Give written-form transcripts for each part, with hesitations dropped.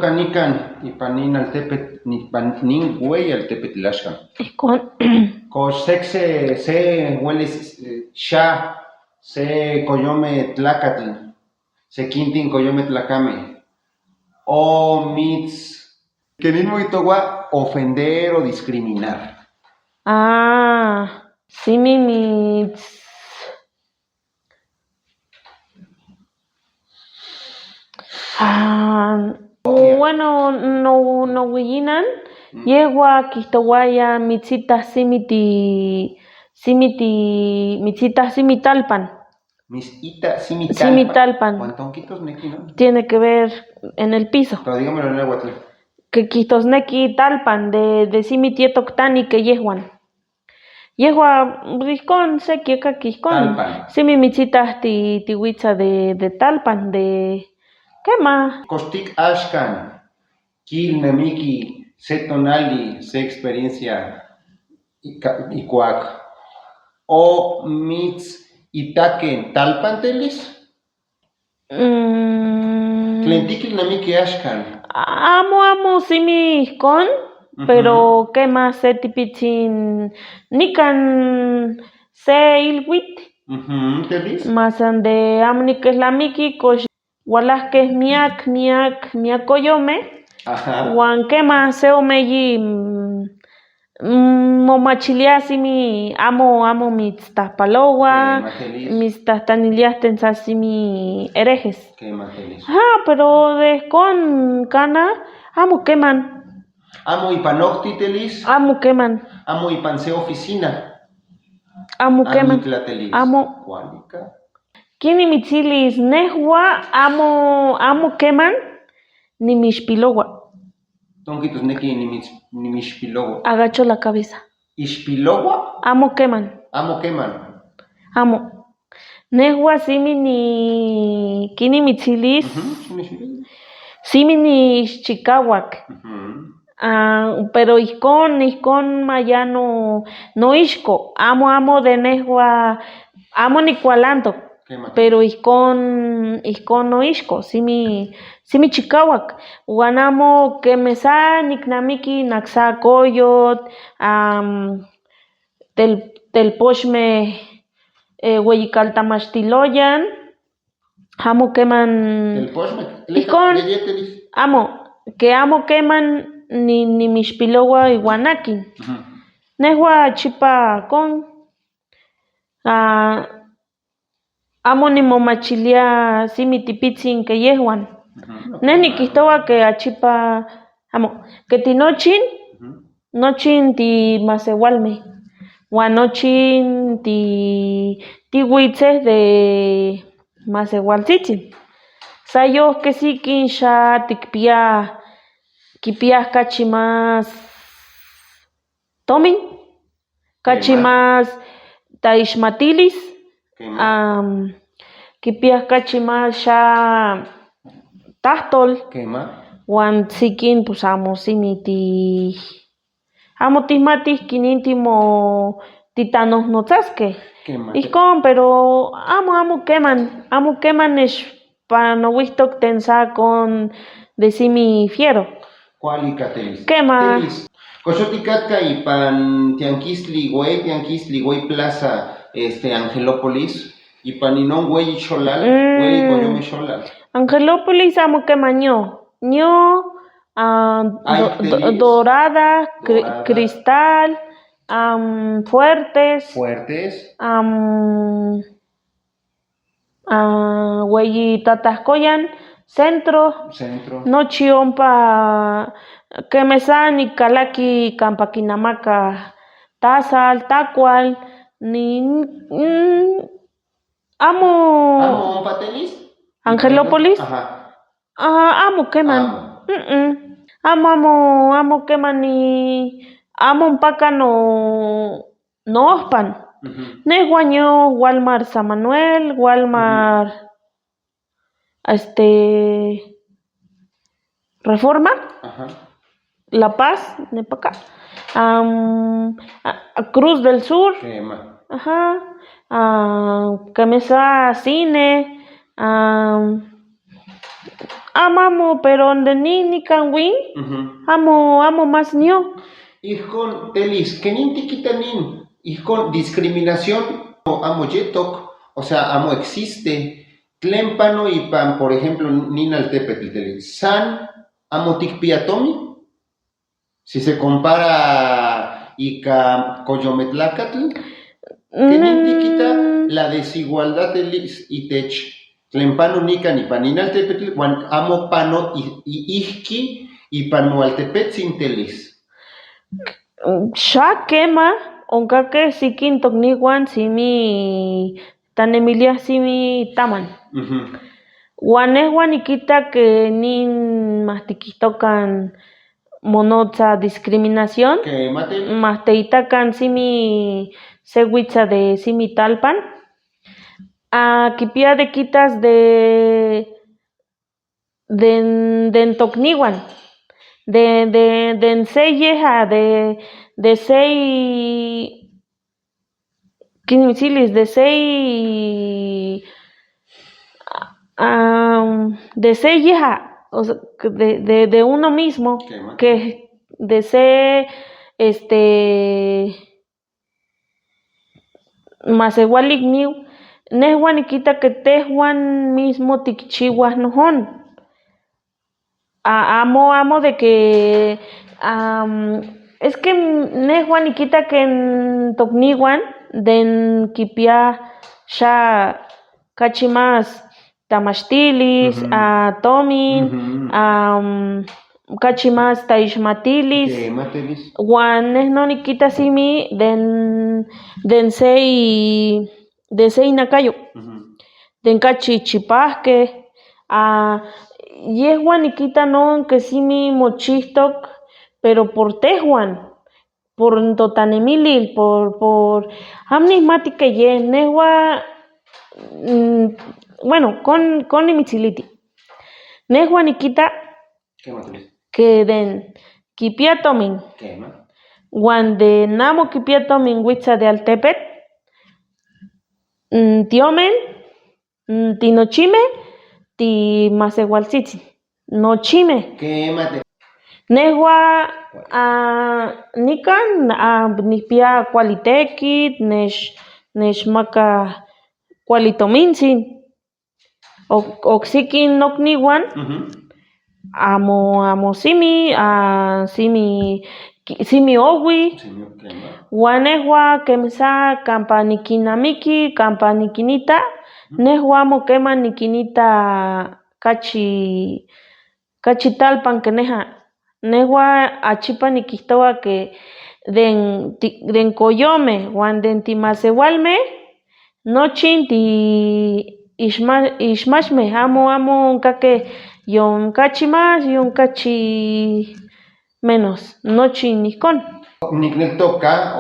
canican y panin al tepet, ni pan nin güey al tepetilascan. Con Cosexe se hueles sha, se coyome tlacatl, se quintin coyome tlacame. O mits, que ni moitogua ofender o discriminar. sí mi bueno, no huillinan, yegua quistowaya mitzita mitzita simitalpan. Misita, Simitalpan. Guantonquitos neki, ¿no? Tiene que ver en el piso. Pero dígamelo en el náhuatl. Que quistosneki talpan de simitietok que yehuan. Yehua riscón sequieka quiscón. Talpan. Simi mitzita tihuitza de talpan, de ¿qué más? Kostik ashkan, kil nemiki, se tonali, se experiencia y cuac. O mitz itaken talpantelis. Tlentikil nemiki ashkan. Amo simi con, pero ¿qué más se tipitzin nican se ilwit? ¿Telis? Más ande amnikeslamiki kosh walasques miak koyome. Wan ¿qué más se omeyi momachilia simi amo mitztahpalowa, mitztahtaniliasten sa simi herejes. Pero con cana amo queman. Amo ipanoctitelis. Amo queman. Amo ipanse oficina. Amo queman. Amo. Cuálica. Kini mitzilis nehua amo queman ni mixpilowa. Tonquitos neki ni mixpilowa. Agacho la cabeza. ¿Ixpilowa? Amo queman. Amo queman. Amo. Nehua simi ni kini mitzilis. Simi ni chicawak. Pero iscon mayano no isco. Amo de nehua. Amo ni cualanto. Pero iscon no isco. Simi chicawak. Guanamo que mesa niknamiki naksa coyot. Del poshme hueyicaltamaxtiloyan. Amo queman. El poshme. Iscon. Amo queman ni mixpilowa iguanakin. Nehua chipa con. Amo ni momachilia simi tipitzin que yehuan. Neni quihtowa que achipa amo. Que nochin ti masewalme. Wan nochin ti huitzes de masewaltzitzin. Sayo que sí kinsha tikpia kachi más tomin. Kachi más taishmatilis. Kipias kachi más sha tahtol. Wan tsikin pues amo simi amo tismatis kinintimo titanos notzasque. Iscon, pero amo queman. Amo queman panowihtok tensa con de simi fiero. Cualicatelis. Quema. Coxoticatka y pan tianquistli güey plaza Angelópolis y pan inón güey xolal, güey coyome xolal. Angelópolis amo quemaño. Dorada, cristal, fuertes. Güey tatascoyan, centro. Nochi ompa quemesan y calaki campaquinamaca tasal, tacual, ni amo patelis. Angelópolis. Amo queman. Amo queman ni amo paca no ospan. Nehuaño Walmart San Manuel, Walmart Reforma, La Paz, Nepaca, Cruz del Sur, Camesa Cine, Amo, pero de ni canwin, amo más nio. Ijkon, telis, kenin tikitanin, ijkon, discriminación, amo yetok, o sea, amo existe. Tlempano y pan, por ejemplo, ninaltepetl, telis, san, amo tikpiatomi, si se compara Ica Coyometlacatl, kenin tikita la desigualdad telis itech, tlempano nika ni paninaltepetl, wan amo pano ihki y panualtepetzin telis. Xa kema, onkakeh sikin tokniuan simi tanemilia simi taman. Uan nehua nikita que nin mahtikihtokan monotza discriminación, mahteitakan simi sewitza de simi talpan, kipia de kitas den tokniuan, den se yeha, de sei kinmisilis, de se yeha, o sea, de uno mismo, que de se masewalik nehuan nikita que tehuan mismo tikchiuas nojon. Amo de que es que nehuan nikita que tokniuan den kipia xa kachi más tamachtilis, tomin, kachi más taixmatilis, uan neh no nikita simi den se inakayo, den kachi chipahkeh, yehuan nikita non que simi mochihtok, pero por tehuan, por totanemilil, por amo nihmati que yeh, nehua bueno, kon nimitziliti. Nehua nikita que den kipia tomin, uan den amo kipia tomin witza de altepetl, tiomen, tinochimeh, timasewaltzitzin, nochimeh. Nehua nikan nikpia kuali tekitl, nechmaka kuali tomintzin. Oksiki nokniuan amo simi owi, uan nehua kemisa kampa nikinnamiki, kampa nikinita, nehua amo keman nikinita kachi talpan que neha. Nehua achipa nikihtowa que den koyomeh uan den timasewalmeh nochi ixmachmeh, amo onkakeh yon kachi más, yon kachi menos, nochi ihkon. Nikneltoka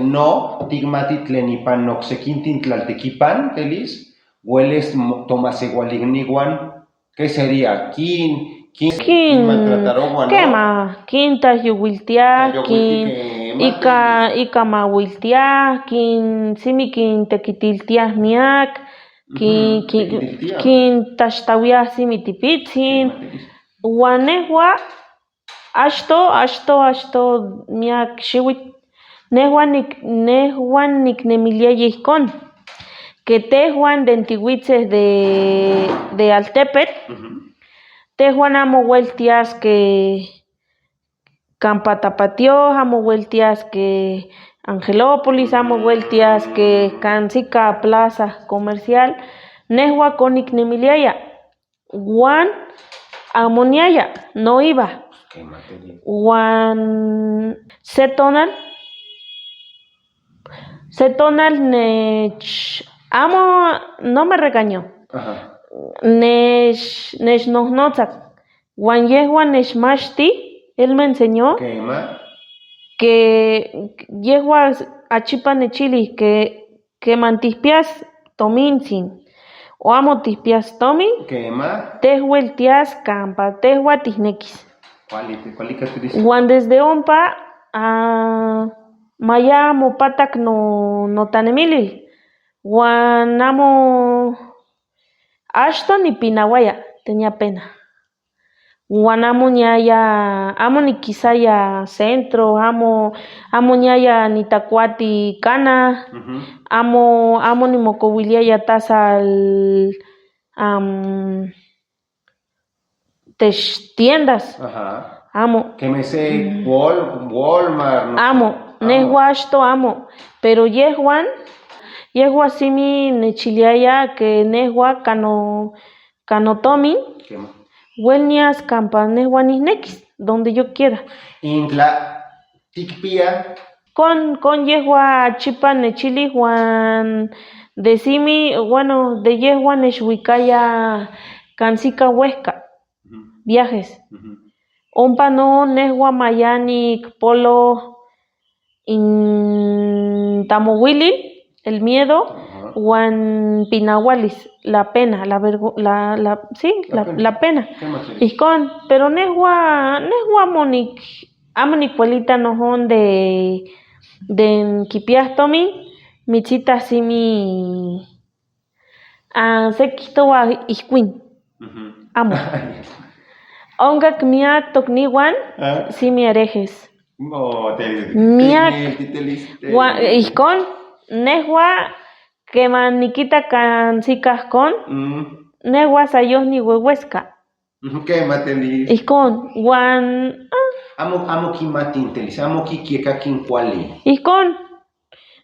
no tikmati tlen ipan oksekintin tlaltekipan telis ueles tomasewalikniuan, ¿qué sería? Maltratarowan, kema, kintahyowiltiah, ika mawiltiah, simi kintekitiltiah miak, kintaxtawiah simi tipitzin, uan nehua achto miak xiuitl, nehua niknemiliaya ihkon, que tehuan den tiwitzeh de altepetl, tehuan amo wel tiaskeh kampa tapatioh, amo wel tiaskeh Angelópolis, amo wel tiaskeh kan sika plaza comercial, nehua kon niknemiliaya, uan amo niaya, noiba. Uan se tonal amo, no me regañó, nechnohnotzak, uan yehua nechmachti, él me enseñó que yehua achipa nechili que mantihpias tomintzin o amo tihpias tomin, tehuel tias kampa tehua tihnekis. Uan desde ompa maya mopatak notanemilil, uan amo achto nipinauaya, tenía pena. Wan amo nikisaya centro, amo ñaya nitakuati kana, amo nimokowiliaya tasal tech tiendas. Amo. Que me sé Walmart. No amo. Nehua achto amo. Pero yehua simi nechiliaya que nehua canotomin. Huelnias campa nehua nihnekis, donde yo quiera. Intla tikpia. Con yehua chipa nechili Juan de simi, bueno, de yehua nechwikaya kansika huesca. Viajes. Ompa no nehua mayanik polo in tamohuilil, el miedo, Juan pinahualis, la pena, la pena. Ijkon, pero nehua amo nikuelita nohon de kipiahtomin, mitzita simi sekihtowa ihkuin. Amo. Onkak miak tokniuan simi herejes. Miak. Ijkon, nehua keman nikita kansikahkon, nehua sayoh niueueska. Ijkon, wan amo kimatintelis, amo kikiekakin kuali. Ijkon,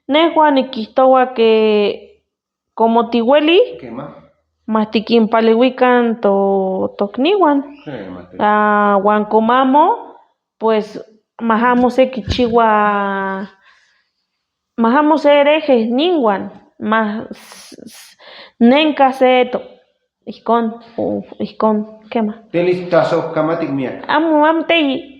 nehua nikihtowa que como tiueli, mas tikinpalewikan tokniuan. Wan komamo, pues mahamo se kichiwa, mahamo se herejes niuan, mas nenka seto. Ijkon, kema. Telis tasokamatik miak. Amo teyi.